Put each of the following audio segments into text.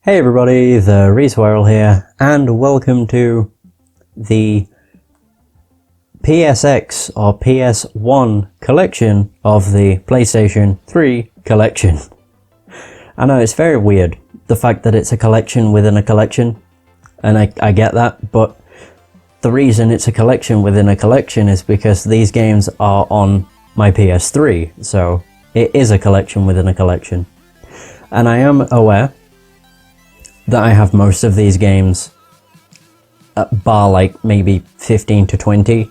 Hey everybody, the Reswirl here, and welcome to the PSX or PS1 collection of the PlayStation 3 collection. I know it's very weird, the fact that it's a collection within a collection, and I get that, but the reason it's a collection within a collection is because these games are on my PS3, so it is a collection within a collection. And I am aware that I have most of these games, bar like maybe 15 to 20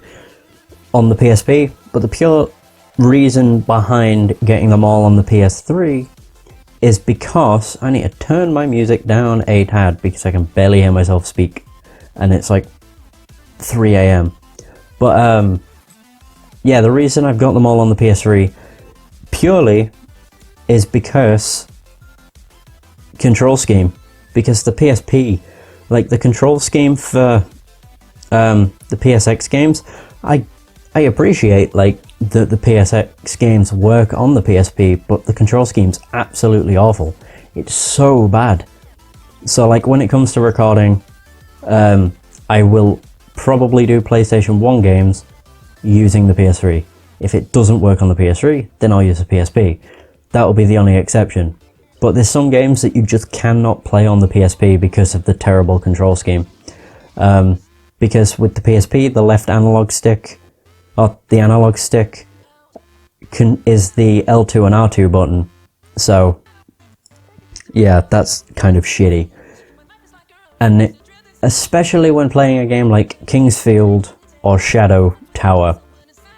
on the PSP, but the pure reason behind getting them all on the PS3 is because I need to turn my music down a tad because I can barely hear myself speak, and it's like 3 AM. But yeah, the reason I've got them all on the PS3 purely is because control scheme. Because the PSP, like the control scheme for the PSX games, I appreciate like the PSX games work on the PSP, but the control scheme's absolutely awful. It's so bad. So like when it comes to recording, I will probably do PlayStation 1 games using the PS3. If it doesn't work on the PS3, then I'll use the PSP. That will be the only exception. But there's some games that you just cannot play on the PSP because of the terrible control scheme. Because with the PSP, the left analog stick, or the analog stick, is the L2 and R2 button. So, yeah, that's kind of shitty. And especially when playing a game like Kingsfield or Shadow Tower,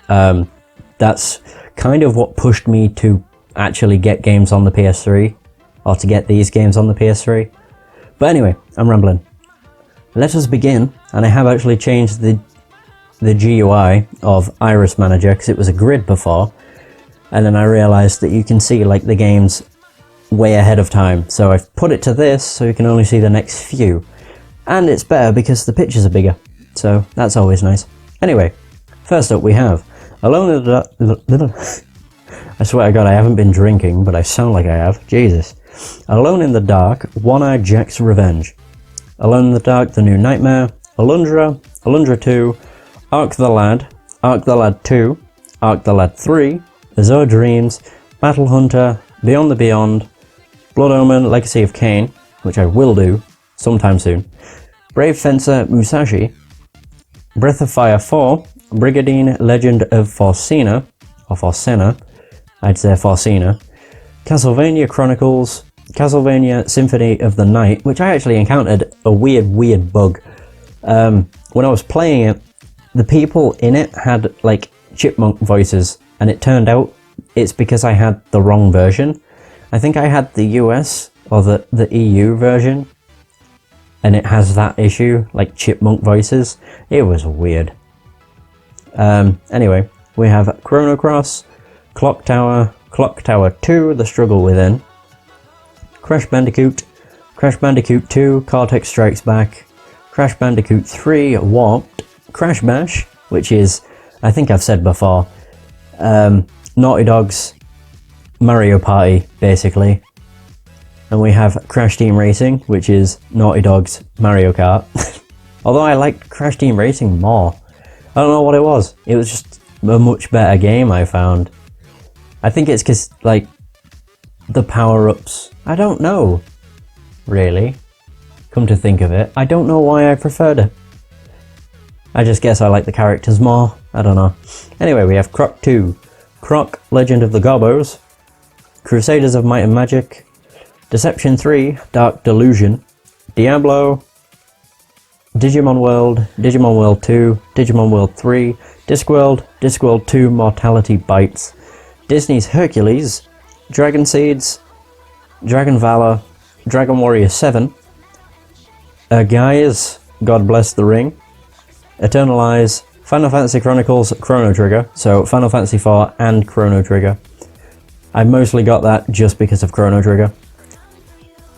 that's kind of what pushed me to actually get games on the PS3. Or to get these games on the PS3. But anyway, I'm rambling. Let us begin, and I have actually changed the GUI of Iris Manager because it was a grid before, and then I realized that you can see like the games way ahead of time. So I've put it to this so you can only see the next few. And it's better because the pictures are bigger, so that's always nice. Anyway, first up we have Alone in the I swear to God, I haven't been drinking, but I sound like I have. Jesus. Alone in the Dark, One-Eyed Jack's Revenge. Alone in the Dark, The New Nightmare, Alundra, Alundra 2, Ark the Lad 2, Ark the Lad 3, Azure Dreams, Battle Hunter, Beyond the Beyond, Blood Omen, Legacy of Kain, which I will do sometime soon, Brave Fencer Musashi, Breath of Fire 4, Brigadine Legend of Forcena, or Forcena, I'd say Forcena, Castlevania Chronicles, Castlevania Symphony of the Night, which I actually encountered a weird bug. When I was playing it, the people in it had like chipmunk voices, and it turned out it's because I had the wrong version. I think I had the US or the EU version, and it has that issue, like chipmunk voices. It was weird. Anyway, we have Chrono Cross, Clock Tower 2, The Struggle Within, Crash Bandicoot, Crash Bandicoot 2, Cortex Strikes Back, Crash Bandicoot 3, Warped, Crash Bash, which is, I think I've said before, Naughty Dog's Mario Party, basically. And we have Crash Team Racing, which is Naughty Dog's Mario Kart. Although I liked Crash Team Racing more. I don't know what it was. It was just a much better game, I found. I think it's because, like, the power-ups, I don't know, really, come to think of it. I don't know why I preferred it. I just guess I like the characters more, I don't know. Anyway, we have Croc 2, Croc, Legend of the Gobbos, Crusaders of Might and Magic, Deception 3, Dark Delusion, Diablo, Digimon World 2, Digimon World 3, Discworld 2, Mortality Bites, Disney's Hercules, Dragon Seeds, Dragon Valor, Dragon Warrior 7, Gaia's God Bless the Ring, Eternalize, Final Fantasy Chronicles Chrono Trigger, so Final Fantasy 4 and Chrono Trigger. I mostly got that just because of Chrono Trigger.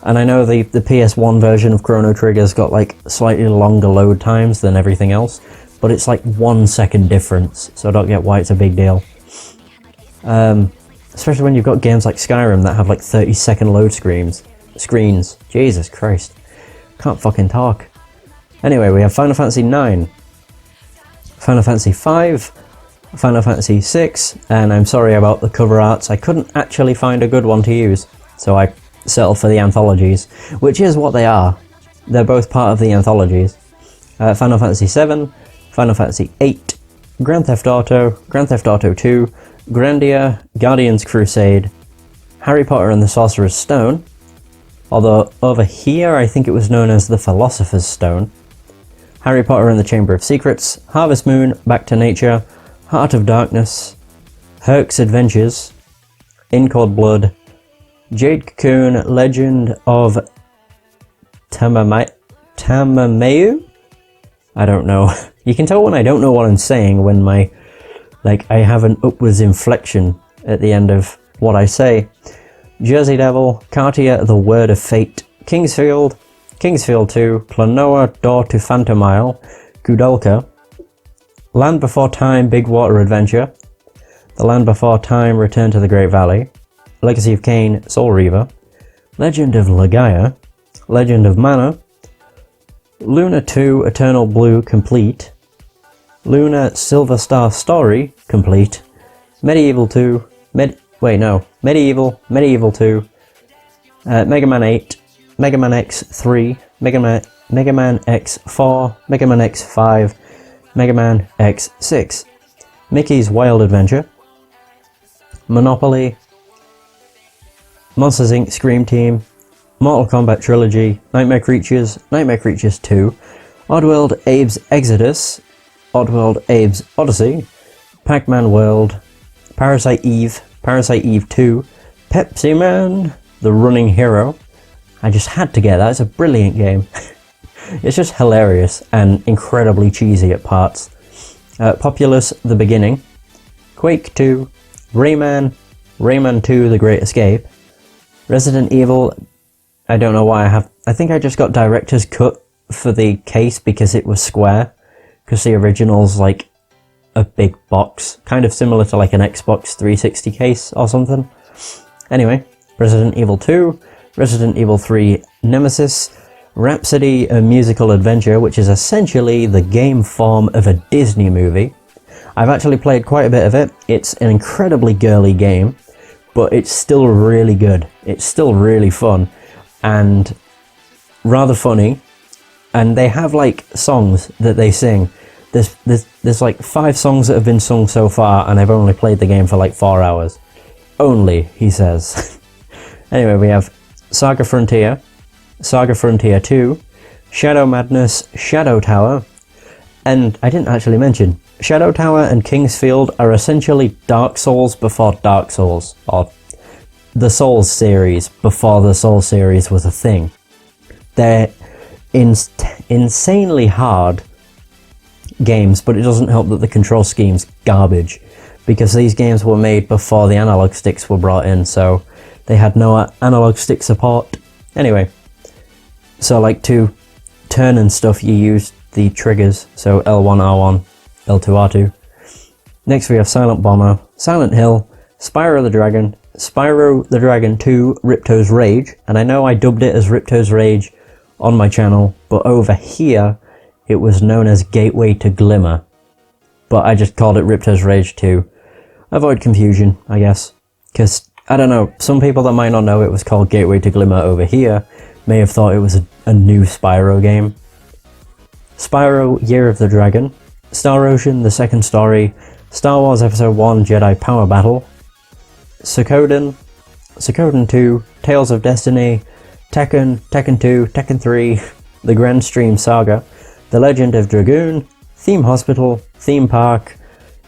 And I know the PS1 version of Chrono Trigger's got like slightly longer load times than everything else, but it's like 1 second difference, so I don't get why it's a big deal. Especially when you've got games like Skyrim that have like 30-second load screens. screens. Jesus Christ. Can't fucking talk. Anyway, we have Final Fantasy 9, Final Fantasy 5, Final Fantasy 6, and I'm sorry about the cover arts. I couldn't actually find a good one to use, so I settled for the anthologies, which is what they are. They're both part of the anthologies. Final Fantasy 7, Final Fantasy 8, Grand Theft Auto, Grand Theft Auto 2, Grandia, Guardians Crusade, Harry Potter and the Sorcerer's Stone, although over here I think it was known as the Philosopher's Stone, Harry Potter and the Chamber of Secrets, Harvest Moon, Back to Nature, Heart of Darkness, Herc's Adventures, In Cold Blood, Jade Cocoon, Legend of Tamamayu? I don't know. You can tell when I don't know what I'm saying when I have an upwards inflection at the end of what I say. Jersey Devil, Cartier, The Word of Fate, Kingsfield 2, Planoa, Door to Phantom Isle, Kudalka, Land Before Time, Big Water Adventure, The Land Before Time, Return to the Great Valley, Legacy of Kain, Soul Reaver, Legend of Legaia, Legend of Mana, Luna 2, Eternal Blue, Complete, Luna Silver Star Story, Complete, Medieval 2, Medieval 2, Mega Man 8, Mega Man X3, Mega Man X4, Mega Man X5, Mega Man X6, Mickey's Wild Adventure, Monopoly, Monsters Inc. Scream Team, Mortal Kombat Trilogy, Nightmare Creatures 2, Oddworld Abe's Exodus, Oddworld Abe's Odyssey, Pac-Man World, Parasite Eve 2, Pepsi Man, The Running Hero. I just had to get that, it's a brilliant game. It's just hilarious and incredibly cheesy at parts. Populous The Beginning, Quake 2, Rayman 2 The Great Escape, Resident Evil, I don't know why I think I just got director's cut for the case because it was square, because the original's like a big box, kind of similar to like an Xbox 360 case or something. Anyway, Resident Evil 2, Resident Evil 3 Nemesis, Rhapsody, A Musical Adventure, which is essentially the game form of a Disney movie. I've actually played quite a bit of it. It's an incredibly girly game, but it's still really good. It's still really fun and rather funny, and they have like songs that they sing. There's like 5 songs that have been sung so far, and I've only played the game for like 4 hours. Only, he says. Anyway, we have Saga Frontier 2, Shadow Madness, Shadow Tower, and I didn't actually mention, Shadow Tower and Kingsfield are essentially Dark Souls before Dark Souls, or the Souls series before the Souls series was a thing. They're insanely hard games, but it doesn't help that the control scheme's garbage, because these games were made before the analog sticks were brought in, so they had no analog stick support. Anyway, so like to turn and stuff, you use the triggers, so L1, R1, L2, R2. Next we have Silent Bomber, Silent Hill, Spyro the Dragon 2, Ripto's Rage, and I know I dubbed it as Ripto's Rage on my channel, but over here it was known as Gateway to Glimmer, but I just called it Ripto's Rage to avoid confusion, I guess, because, I don't know, some people that might not know it was called Gateway to Glimmer over here may have thought it was a new Spyro game. Spyro Year of the Dragon, Star Ocean, The Second Story, Star Wars Episode 1 Jedi Power Battle, Suikoden 2, Tales of Destiny, Tekken 2, Tekken 3, The Grand Stream Saga, The Legend of Dragoon, Theme Hospital, Theme Park,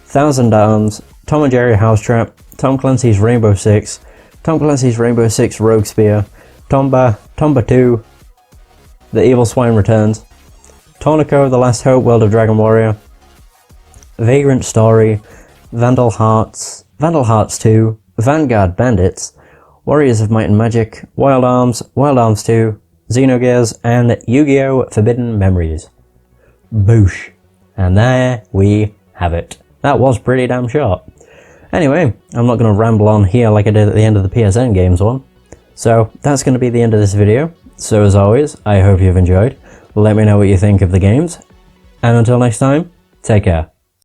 Thousand Arms, Tom and Jerry House Trap, Tom Clancy's Rainbow Six, Tom Clancy's Rainbow Six Rogue Spear, Tomba 2, The Evil Swine Returns, Torneko, The Last Hope, World of Dragon Warrior, Vagrant Story, Vandal Hearts 2, Vanguard Bandits, Warriors of Might and Magic, Wild Arms 2, Xenogears, and Yu-Gi-Oh! Forbidden Memories. Boosh. And there we have it. That was pretty damn short. Anyway, I'm not going to ramble on here like I did at the end of the PSN Games one. So that's going to be the end of this video. So as always, I hope you've enjoyed. Let me know what you think of the games. And until next time, take care.